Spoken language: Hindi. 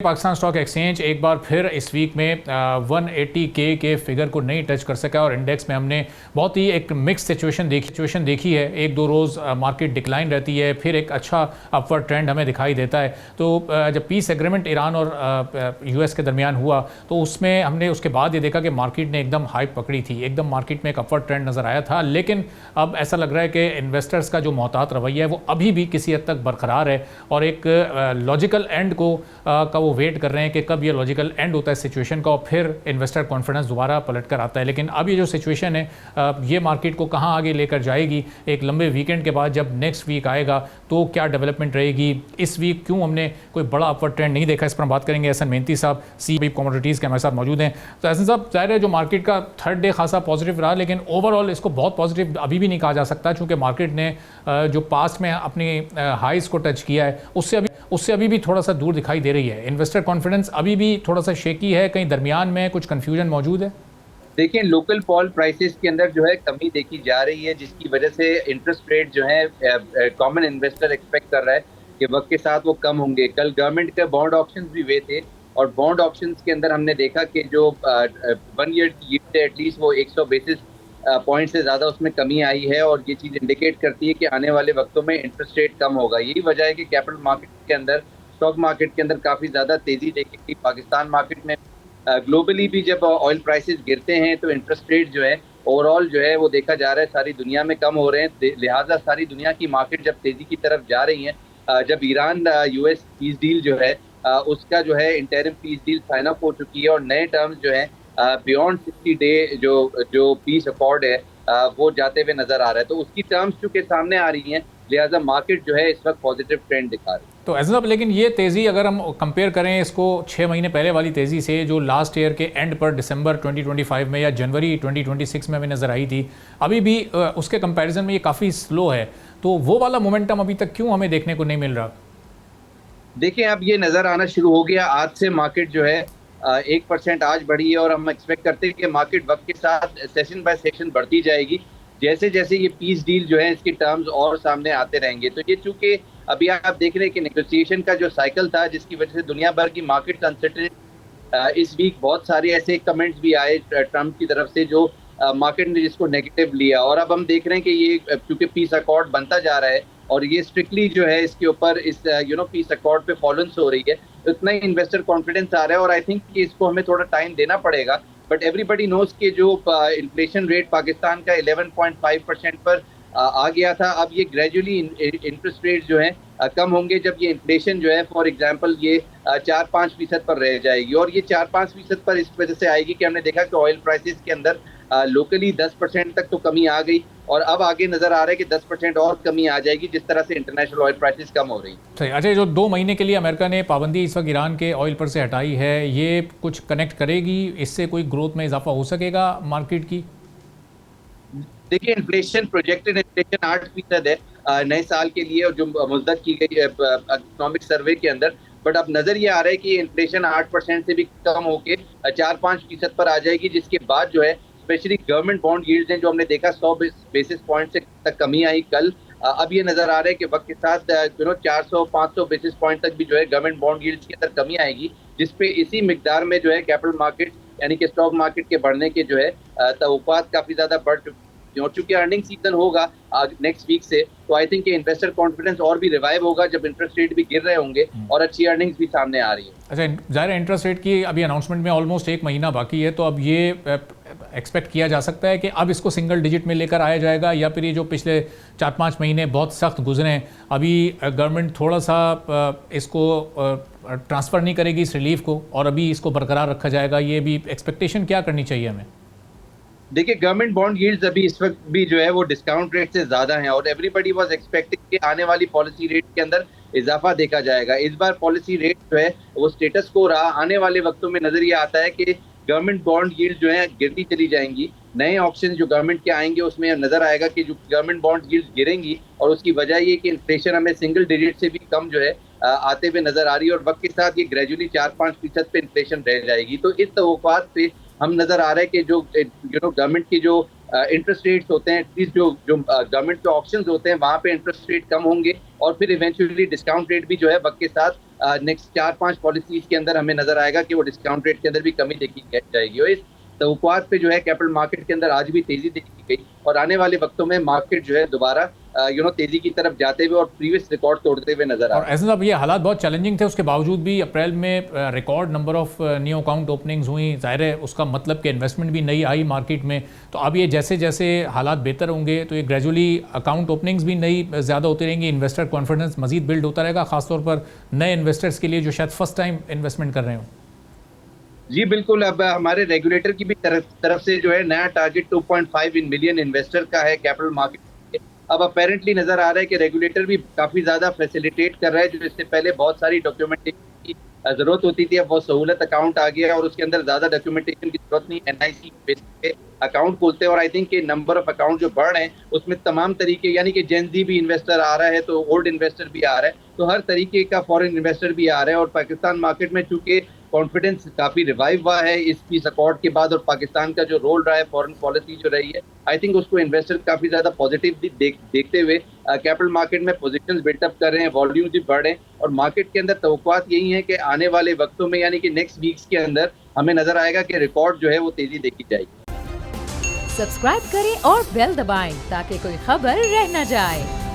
पाकिस्तान स्टॉक एक्सचेंज एक बार फिर इस वीक में 180 के फिगर को नहीं टच कर सका और इंडेक्स में हमने बहुत ही एक मिक्स सिचुएशन देखी है। एक दो रोज़ मार्केट डिक्लाइन रहती है, फिर एक अच्छा अपवर्ड ट्रेंड हमें दिखाई देता है। तो जब पीस एग्रीमेंट ईरान और यूएस के दरमियान हुआ तो उसमें हमने उसके बाद ये देखा कि मार्केट ने एकदम हाइप पकड़ी थी, एकदम मार्केट में एक अपवर्ड ट्रेंड नज़र आया था। लेकिन अब ऐसा लग रहा है कि इन्वेस्टर्स का जो मोहतात रवैया है वो अभी भी किसी हद तक बरकरार है और एक लॉजिकल एंड का वो वेट कर रहे हैं कि कब ये लॉजिकल एंड होता है सिचुएशन का और फिर इन्वेस्टर कॉन्फिडेंस दोबारा पलट कर आता है। लेकिन अब ये जो सिचुएशन है ये मार्केट को कहाँ आगे लेकर जाएगी, एक लंबे वीकेंड के बाद जब नेक्स्ट वीक आएगा तो क्या डेवलपमेंट रहेगी, इस वीक क्यों हमने कोई बड़ा अपवर्ड ट्रेंड नहीं देखा, इस पर हम बात करेंगे। एहसन मेहनती साहब सी कमोडिटीज़ के हमारे साथ मौजूद हैं। तो एहसन साहब, जाहिर है जो मार्केट का थर्ड डे खासा पॉजिटिव रहा, लेकिन ओवरऑल इसको बहुत पॉजिटिव अभी भी नहीं कहा जा सकता क्योंकि मार्केट ने जो पास्ट में अपनी हाइज को टच किया है उससे अभी भी थोड़ा सा दूर दिखाई दे रही है। इन्वेस्टर कॉन्फिडेंस अभी भी थोड़ा सा शेकी है, कहीं दरमियान में कुछ कंफ्यूजन मौजूद है। देखिए, लोकल पॉल प्राइसेस के अंदर जो है कमी देखी जा रही है, जिसकी वजह से इंटरेस्ट रेट जो है कॉमन इन्वेस्टर एक्सपेक्ट कर रहा है कि वक्त के साथ वो कम होंगे। कल गवर्नमेंट के बॉन्ड ऑप्शंस भी हुए थे और बॉन्ड ऑप्शंस के अंदर हमने देखा कि जो 1 ईयर की यील्ड है एटलीस्ट वो 100 बेसिस पॉइंट से ज़्यादा उसमें कमी आई है और ये चीज़ इंडिकेट करती है कि आने वाले वक्तों में इंटरेस्ट रेट कम होगा। यही वजह है कि कैपिटल मार्केट के अंदर, स्टॉक मार्केट के अंदर काफ़ी ज़्यादा तेज़ी देखी गई। पाकिस्तान मार्केट में ग्लोबली भी जब ऑयल प्राइसेस गिरते हैं तो इंटरेस्ट रेट जो है ओवरऑल जो है वो देखा जा रहा है सारी दुनिया में कम हो रहे हैं। लिहाजा सारी दुनिया की मार्केट जब तेज़ी की तरफ जा रही है, जब ईरान यूएस पीस डील जो है उसका जो है interim peace deal sign up हो चुकी है और नए टर्म्स जो है बियॉन्ड 60 डे जो पीस अकॉर्ड है वो जाते हुए नजर आ रहा है। तो उसकी टर्म्स चूंकि सामने आ रही हैं, लिहाजा मार्केट जो है इस वक्त पॉजिटिव ट्रेंड दिखा रही है। तो एज़ लेकिन ये तेज़ी अगर हम कंपेयर करें इसको 6 महीने पहले वाली तेज़ी से जो लास्ट ईयर के एंड पर दिसंबर 2025 में या जनवरी 2026 में हमें नज़र आई थी, अभी भी उसके कंपैरिजन में ये काफ़ी स्लो है। तो वो वाला मोमेंटम अभी तक क्यों हमें देखने को नहीं मिल रहा? देखिए, अब ये नज़र आना शुरू हो गया। आज से मार्केट जो है 1% आज बढ़ी है और हम एक्सपेक्ट करते हैं कि मार्केट वक्त के साथ सेशन बाय सेशन बढ़ती जाएगी। जैसे जैसे ये पीस डील जो है इसके टर्म्स और सामने आते रहेंगे। तो ये चूंकि अभी आप देख रहे हैं कि नेगोशिएशन का जो साइकिल था, जिसकी वजह से दुनिया भर की मार्केट अनसर्टेनिटी, इस वीक बहुत सारे ऐसे कमेंट्स भी आए ट्रंप की तरफ से जो मार्केट ने जिसको नेगेटिव लिया। और अब हम देख रहे हैं कि ये क्योंकि पीस अकॉर्ड बनता जा रहा है और ये स्ट्रिक्टली जो है इसके ऊपर इस पीस अकॉर्ड पे फॉलोअंस हो रही है, तो इतना ही इन्वेस्टर कॉन्फिडेंस आ रहा है। और आई थिंक कि इसको हमें थोड़ा टाइम देना पड़ेगा। बट एवरीबडी नोज के जो इन्फ्लेशन रेट पाकिस्तान का 11.5% पर आ गया था, अब ये ग्रेजुअली इंटरेस्ट रेट जो है कम होंगे जब ये इन्फ्लेशन जो है फॉर एग्जांपल ये 4-5% पर रह जाएगी। और ये 4-5% पर इस वजह से आएगी कि हमने देखा कि ऑयल प्राइसेस के अंदर लोकली 10% तक तो कमी आ गई और अब आगे नजर आ रहा है कि 10% और कमी आ जाएगी जिस तरह से इंटरनेशनल ऑयल प्राइसेस कम हो रही है। सही। अच्छा, जो 2 महीने के लिए अमेरिका ने पाबंदी इस वक्त ईरान के ऑयल पर से हटाई है, ये कुछ कनेक्ट करेगी, इससे कोई ग्रोथ में इजाफा हो सकेगा मार्केट की? देखिए, इन्फ्लेशन प्रोजेक्टेड इन्फ्लेशन 8% है नए साल के लिए और जो मुद्दत की गई इकोनॉमिक सर्वे के अंदर। बट अब नजर ये आ रहा है कि इन्फ्लेशन 8% से भी कम होके 4-5% पर आ जाएगी, जिसके बाद जो है स्पेशली गवर्नमेंट बॉन्ड यील्ड्स हैं जो हमने देखा 100 बेसिस पॉइंट से तक कमी आई कल। अब ये नजर आ रहा है कि वक्त के साथ 400-500 बेसिस पॉइंट तक भी जो है गवर्नमेंट बॉन्ड यील्ड्स के अंदर कमी आएगी, जिसपे इसी मिकदार में जो है कैपिटल मार्केट यानी कि स्टॉक मार्केट के बढ़ने के जो है तवक्कुआत काफी ज्यादा बढ़ चुकी और चूंकि अर्निंग सीजन होगा नेक्स्ट वीक से, तो आई थिंक इन्वेस्टर कॉन्फिडेंस और भी रिवाइव होगा जब इंटरेस्ट रेट भी गिर रहे होंगे और अच्छी अर्निंग्स भी सामने आ रही है। अच्छा, ज़ाहिर इंटरेस्ट रेट की अभी अनाउंसमेंट में ऑलमोस्ट 1 महीना बाकी है, तो अब ये एक्सपेक्ट किया जा सकता है कि अब इसको सिंगल डिजिट में लेकर आया जाएगा या फिर ये जो पिछले 4-5 महीने बहुत सख्त गुजरे हैं, अभी गवर्नमेंट थोड़ा सा इसको ट्रांसफ़र नहीं करेगी इस रिलीफ को और अभी इसको बरकरार रखा जाएगा? ये भी एक्सपेक्टेशन क्या करनी चाहिए हमें? देखिए, गवर्नमेंट बॉन्ड यील्ड्स अभी इस वक्त भी जो है वो डिस्काउंट रेट से ज्यादा हैं और एवरीबडी वाज एक्सपेक्टिंग कि आने वाली पॉलिसी रेट के अंदर इजाफा देखा जाएगा। इस बार पॉलिसी रेट जो है वो स्टेटस को रहा। आने वाले वक्तों में नजर ये आता है कि गवर्नमेंट बॉन्ड यील्ड जो है गिरती चली जाएंगी। नए ऑप्शन जो गवर्नमेंट के आएंगे उसमें नजर आएगा कि जो गवर्नमेंट बॉन्ड यील्ड गिरेंगी और उसकी वजह ये कि इन्फ्लेशन हमें सिंगल डिजिट से भी कम जो है आते हुए नजर आ रही है और वक्त के साथ ये ग्रेजुअली 4-5% पे इन्फ्लेशन रह जाएगी। तो इस तवक्कुआत पे हम नजर आ रहा है कि जो गवर्नमेंट की जो इंटरेस्ट रेट्स होते हैं, एटलीस्ट जो गवर्नमेंट के ऑप्शंस होते हैं वहां पे इंटरेस्ट रेट कम होंगे और फिर इवेंचुअली डिस्काउंट रेट भी जो है वक्त के साथ नेक्स्ट 4-5 पॉलिसीज के अंदर हमें नजर आएगा कि वो डिस्काउंट रेट के अंदर भी कमी देखी जाएगी। और इस तवक्कुआत पे जो है कैपिटल मार्केट के अंदर आज भी तेजी देखी गई और आने वाले वक्तों में मार्केट जो है दोबारा तेजी की तरफ जाते हुए और प्रीवियस रिकॉर्ड तोड़ते हुए नजर आ और ऐसे साहब ये हालात बहुत चैलेंजिंग थे, उसके बावजूद भी अप्रैल में record number of new account openings हुई। जाहिर है उसका मतलब कि इन्वेस्टमेंट भी नई आई मार्केट में। तो अब ये जैसे जैसे हालात बेहतर होंगे तो ये ग्रेजुअली अकाउंट ओपनिंग्स भी नई ज़्यादा होती रहेंगी, इन्वेस्टर कॉन्फिडेंस मजीद बिल्ड होता रहेगा, खासतौर पर नए इन्वेस्टर्स के लिए जो शायद फर्स्ट टाइम इन्वेस्टमेंट कर रहे हो। जी बिल्कुल। अब हमारे रेगुलेटर की भी तरफ से जो है नया टारगेट 2.5 मिलियन इन्वेस्टर का है कैपिटल मार्केट। अब अपेरेंटली नजर आ रहा है कि रेगुलेटर भी काफी ज्यादा फैसिलिटेट कर रहा है। जो इससे पहले बहुत सारी डॉक्यूमेंटेशन की जरूरत होती थी, अब वो सहूलत अकाउंट आ गया और उसके अंदर ज्यादा डॉक्यूमेंटेशन की जरूरत नहीं। NIC बेसिस पे अकाउंट खोलते हैं और I think number of account जो बढ़ रहे हैं उसमें तमाम तरीके, यानी कि जेन ज़ी भी इन्वेस्टर आ रहा है तो ओल्ड इन्वेस्टर भी आ रहा है, तो हर तरीके का फॉरेन इन्वेस्टर भी आ रहा है। और पाकिस्तान मार्केट में चूंकि कॉन्फिडेंस काफी रिवाइव हुआ है इस पीस अकॉर्ड के बाद और पाकिस्तान का जो रोल रहा है फॉरेन पॉलिसी जो रही है, आई थिंक उसको इन्वेस्टर काफी ज्यादा पॉजिटिव देखते हुए कैपिटल मार्केट में पोजीशंस बिल्टअप कर रहे हैं, वॉल्यूम्स भी बढ़ रहे हैं और मार्केट के अंदर तवक्कुआत यही है कि आने वाले वक्तों में यानी कि नेक्स्ट वीक्स के अंदर हमें नजर आएगा कि रिकॉर्ड जो है वो तेजी देखी जाएगी। सब्सक्राइब करें और बेल दबाएं ताकि कोई खबर रह न जाए।